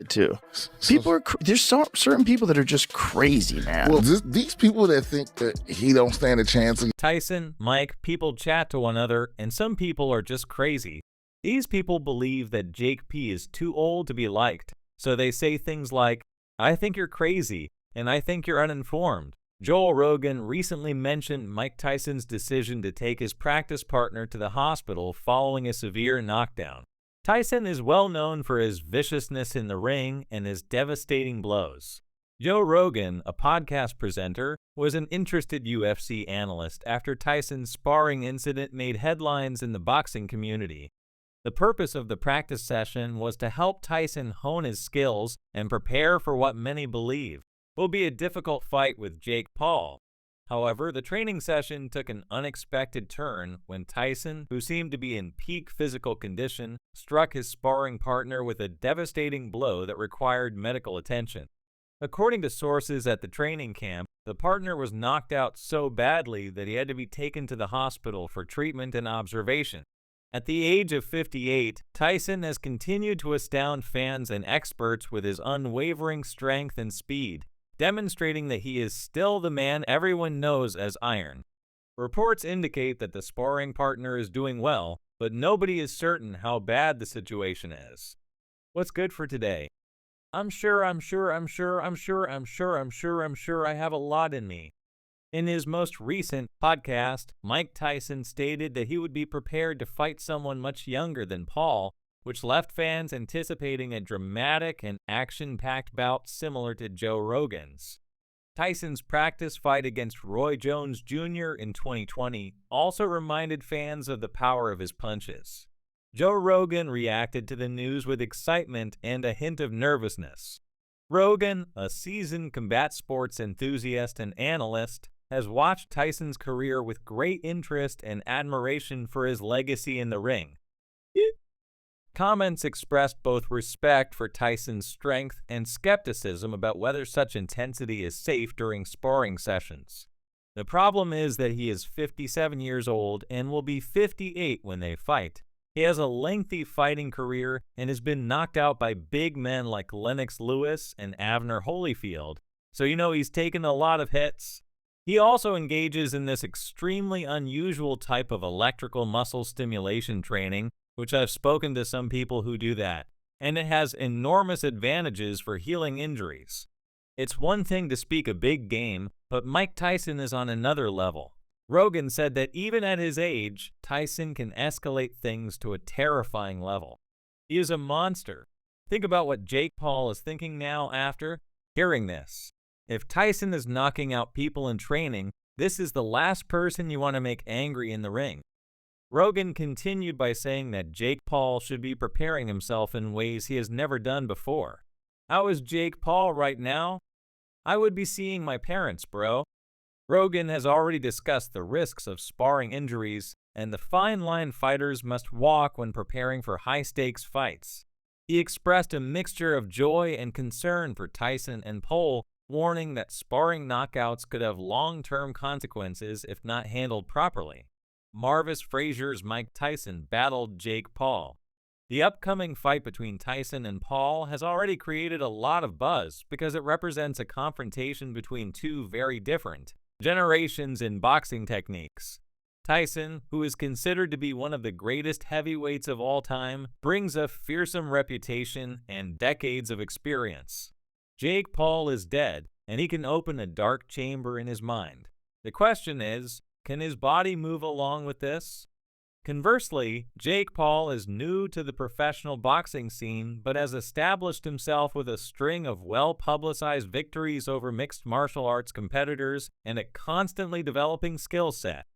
too. So, There's certain people that are just crazy, man. well, these people that think that he don't stand a chance. Tyson, Mike, people chat to one another, and some people are just crazy. These people believe that Jake P is too old to be liked, so they say things like, "I think you're crazy," and "I think you're uninformed." Joe Rogan recently mentioned Mike Tyson's decision to take his practice partner to the hospital following a severe knockdown. Tyson is well known for his viciousness in the ring and his devastating blows. Joe Rogan, a podcast presenter, was an interested UFC analyst after Tyson's sparring incident made headlines in the boxing community. The purpose of the practice session was to help Tyson hone his skills and prepare for what many believe will be a difficult fight with Jake Paul. However, the training session took an unexpected turn when Tyson, who seemed to be in peak physical condition, struck his sparring partner with a devastating blow that required medical attention. According to sources at the training camp, the partner was knocked out so badly that he had to be taken to the hospital for treatment and observation. At the age of 58, Tyson has continued to astound fans and experts with his unwavering strength and speed, demonstrating that he is still the man everyone knows as Iron. Reports indicate that the sparring partner is doing well, but nobody is certain how bad the situation is. What's good for today? I'm sure I have a lot in me. In his most recent podcast, Mike Tyson stated that he would be prepared to fight someone much younger than Paul, which left fans anticipating a dramatic and action-packed bout similar to Joe Rogan's. Tyson's practice fight against Roy Jones Jr. in 2020 also reminded fans of the power of his punches. Joe Rogan reacted to the news with excitement and a hint of nervousness. Rogan, a seasoned combat sports enthusiast and analyst, has watched Tyson's career with great interest and admiration for his legacy in the ring. Comments expressed both respect for Tyson's strength and skepticism about whether such intensity is safe during sparring sessions. The problem is that he is 57 years old and will be 58 when they fight. He has a lengthy fighting career and has been knocked out by big men like Lennox Lewis and Avner Holyfield, so he's taken a lot of hits. He also engages in this extremely unusual type of electrical muscle stimulation training, which I've spoken to some people who do that, and it has enormous advantages for healing injuries. It's one thing to speak a big game, but Mike Tyson is on another level. Rogan said that even at his age, Tyson can escalate things to a terrifying level. He is a monster. Think about what Jake Paul is thinking now after hearing this. If Tyson is knocking out people in training, this is the last person you want to make angry in the ring. Rogan continued by saying that Jake Paul should be preparing himself in ways he has never done before. How is Jake Paul right now? I would be seeing my parents, bro. Rogan has already discussed the risks of sparring injuries and the fine line fighters must walk when preparing for high-stakes fights. He expressed a mixture of joy and concern for Tyson and Paul, warning that sparring knockouts could have long-term consequences if not handled properly. Marvis Frazier's Mike Tyson battled Jake Paul. The upcoming fight between Tyson and Paul has already created a lot of buzz because it represents a confrontation between two very different generations in boxing techniques. Tyson, who is considered to be one of the greatest heavyweights of all time, brings a fearsome reputation and decades of experience. Jake Paul is dead, and he can open a dark chamber in his mind. The question is, can his body move along with this? Conversely, Jake Paul is new to the professional boxing scene but has established himself with a string of well-publicized victories over mixed martial arts competitors and a constantly developing skill set.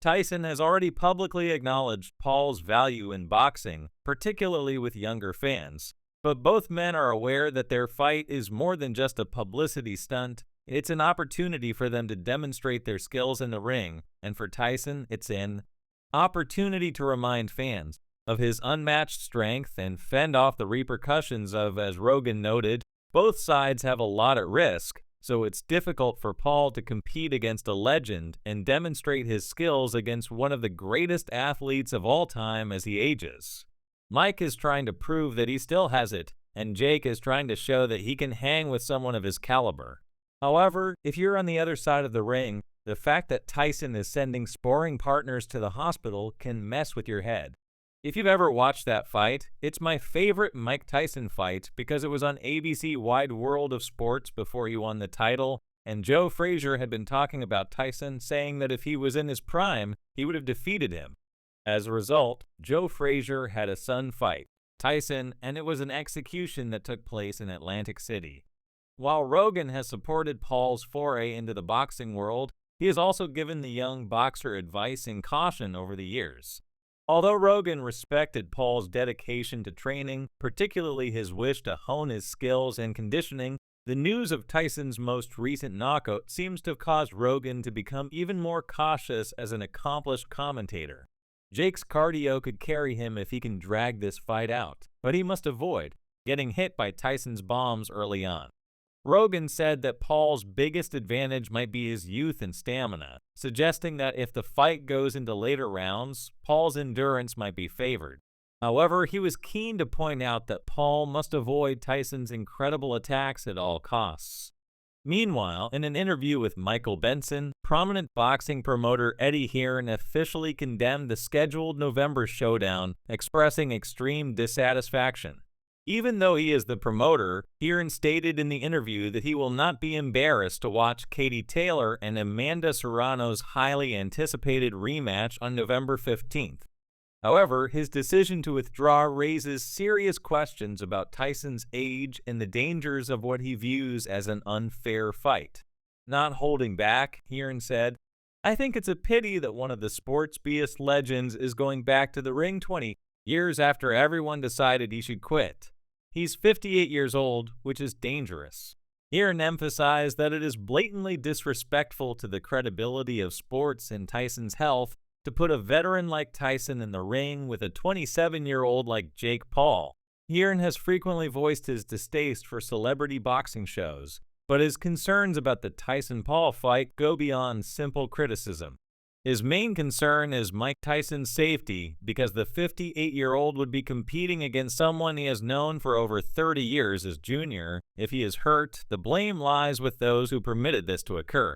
Tyson has already publicly acknowledged Paul's value in boxing, particularly with younger fans. But both men are aware that their fight is more than just a publicity stunt. It's an opportunity for them to demonstrate their skills in the ring, and for Tyson, it's an opportunity to remind fans of his unmatched strength and fend off the repercussions of, as Rogan noted, both sides have a lot at risk, so it's difficult for Paul to compete against a legend and demonstrate his skills against one of the greatest athletes of all time as he ages. Mike is trying to prove that he still has it, and Jake is trying to show that he can hang with someone of his caliber. However, if you're on the other side of the ring, the fact that Tyson is sending sparring partners to the hospital can mess with your head. If you've ever watched that fight, it's my favorite Mike Tyson fight because it was on ABC Wide World of Sports before he won the title, and Joe Frazier had been talking about Tyson, saying that if he was in his prime, he would have defeated him. As a result, Joe Frazier had a son fight Tyson, and it was an execution that took place in Atlantic City. While Rogan has supported Paul's foray into the boxing world, he has also given the young boxer advice and caution over the years. Although Rogan respected Paul's dedication to training, particularly his wish to hone his skills and conditioning, the news of Tyson's most recent knockout seems to have caused Rogan to become even more cautious as an accomplished commentator. Jake's cardio could carry him if he can drag this fight out, but he must avoid getting hit by Tyson's bombs early on. Rogan said that Paul's biggest advantage might be his youth and stamina, suggesting that if the fight goes into later rounds, Paul's endurance might be favored. However, he was keen to point out that Paul must avoid Tyson's incredible attacks at all costs. Meanwhile, in an interview with Michael Benson, prominent boxing promoter Eddie Hearn officially condemned the scheduled November showdown, expressing extreme dissatisfaction. Even though he is the promoter, Hearn stated in the interview that he will not be embarrassed to watch Katie Taylor and Amanda Serrano's highly anticipated rematch on November 15th. However, his decision to withdraw raises serious questions about Tyson's age and the dangers of what he views as an unfair fight. Not holding back, Hearn said, "I think it's a pity that one of the sport's biggest legends is going back to the ring 20 years after everyone decided he should quit. He's 58 years old, which is dangerous." Hearn emphasized that it is blatantly disrespectful to the credibility of sports and Tyson's health to put a veteran like Tyson in the ring with a 27-year-old like Jake Paul. Hearn has frequently voiced his distaste for celebrity boxing shows, but his concerns about the Tyson-Paul fight go beyond simple criticism. His main concern is Mike Tyson's safety because the 58-year-old would be competing against someone he has known for over 30 years as junior. If he is hurt, the blame lies with those who permitted this to occur.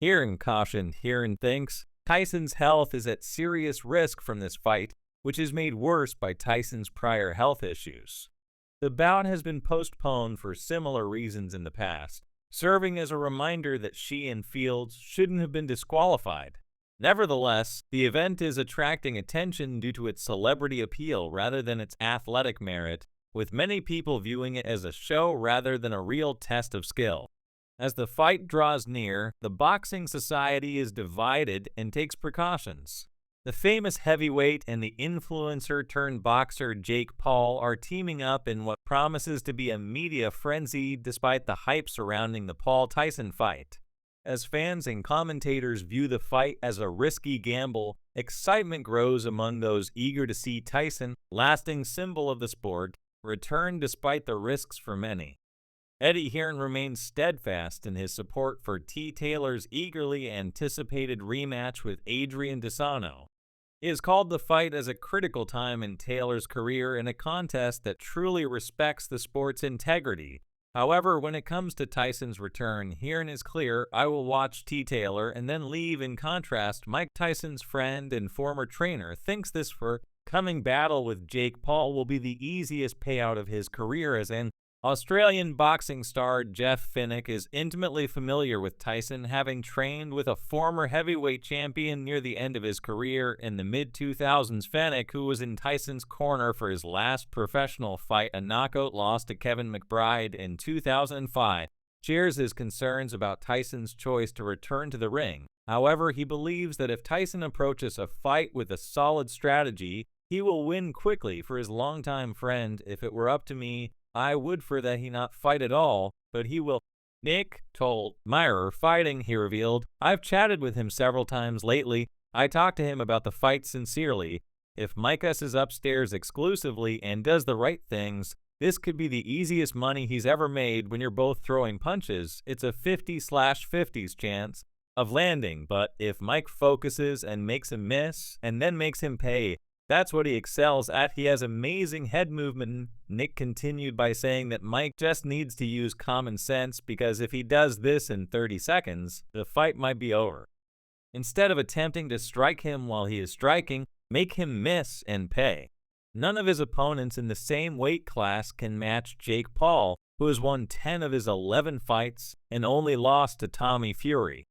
Hearn cautioned Hearn thinks Tyson's health is at serious risk from this fight, which is made worse by Tyson's prior health issues. The bout has been postponed for similar reasons in the past, serving as a reminder that she and Fields shouldn't have been disqualified. Nevertheless, the event is attracting attention due to its celebrity appeal rather than its athletic merit, with many people viewing it as a show rather than a real test of skill. As the fight draws near, the boxing society is divided and takes precautions. The famous heavyweight and the influencer-turned-boxer Jake Paul are teaming up in what promises to be a media frenzy despite the hype surrounding the Paul-Tyson fight. As fans and commentators view the fight as a risky gamble, excitement grows among those eager to see Tyson, lasting symbol of the sport, return despite the risks for many. Eddie Hearn remains steadfast in his support for T. Taylor's eagerly anticipated rematch with Adrian Desano. He has called the fight as a critical time in Taylor's career in a contest that truly respects the sport's integrity. However, when it comes to Tyson's return, Hearn is clear, "I will watch T. Taylor and then leave." In contrast, Mike Tyson's friend and former trainer thinks this forthcoming battle with Jake Paul will be the easiest payout of his career as an Australian boxing star. Jeff Finnick is intimately familiar with Tyson, having trained with a former heavyweight champion near the end of his career in the mid-2000s. Finnick, who was in Tyson's corner for his last professional fight, a knockout loss to Kevin McBride in 2005, shares his concerns about Tyson's choice to return to the ring. However, he believes that if Tyson approaches a fight with a solid strategy, he will win quickly. For his longtime friend, "If it were up to me, I would for that he not fight at all, but he will." Nick told Mirror Fighting, he revealed, "I've chatted with him several times lately. I talked to him about the fight sincerely. If Micah is upstairs exclusively and does the right things, this could be the easiest money he's ever made when you're both throwing punches. It's a 50/50s chance of landing, but if Mike focuses and makes him miss and then makes him pay, That's what he excels at. He has amazing head movement. Nick continued by saying that Mike just needs to use common sense because if he does this in 30 seconds, the fight might be over. Instead of attempting to strike him while he is striking, make him miss and pay. None of his opponents in the same weight class can match Jake Paul, who has won 10 of his 11 fights and only lost to Tommy Fury.